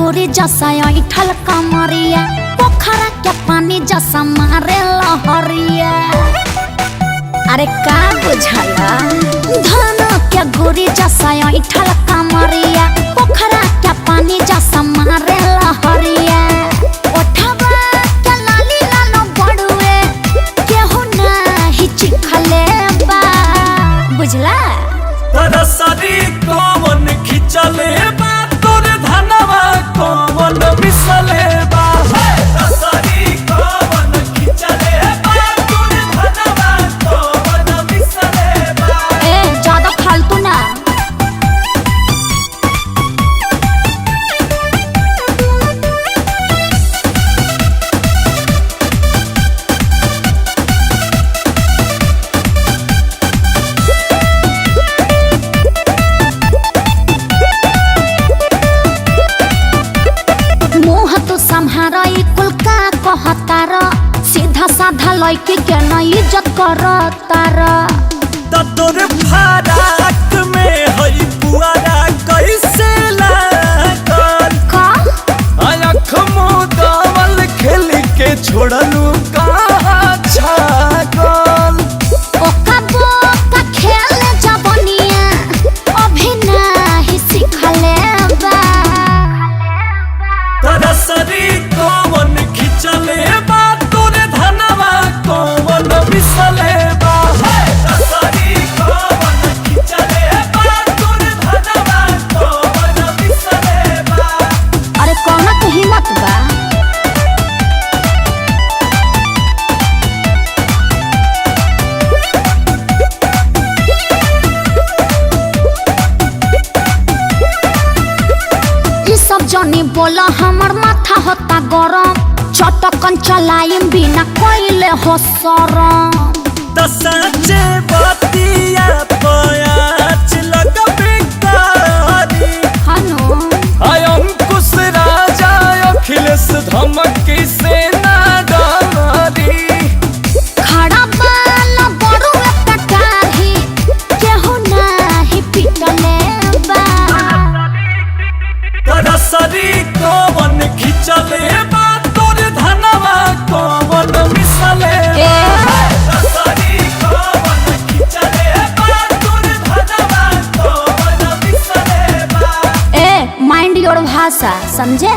गोरी जसा ऐठल कमरिया पोखरा के पानी जसा मारे लहरिया। अरे का बुझला धन के गोरी जसा ऐठल कमरिया पोखरा के पानी जसा मारे लहरिया। ओठवा के लाली लालो बड़ुए केहू नाही चिखले बा बुझला। तरसरी कौन खिचले बा तोर धनवा कौन मिसले बा। तरसरी कौन खिचले बा तोर धनवा कौन मिसले बा। ए ज्यादा फालतू ना। सम्हारा कुल का कहतार सीधा साधा लड़की के न इज्जत करतार। तोर फराक में हई पुआरा कैसे लागल का आँख मुदावल खेल के छोड़लू कहाँ छागल। ओका बोका खेल जबनिया अभी नहीं सिखले बा। तरसरी कौन खिचले बा तोरे धनवा कौन मिसले बा। तरसरी कौन खिचले बा तोरे धनवा कौन मिसले बा। अरे कौना के हिम्मत बा। सब जनी बोला हमर माथा होता गरम चटकन चलाइम बिना कोइले हो शरम। सच्चे बातिया पयाच लगबे कारी हनो आय अंकुश राजा अखिलेश धमकी से ना डरी। खड़ा बाला बड़ू पटाही केहू नाही पिटले बा। तरसरी कौन खिचले बा तोर धनवा कौन मिसले बा। तरसरी कौन खिचले बा तोर धनवा कौन मिसले बा। ए माइंड योर भाषा समझे।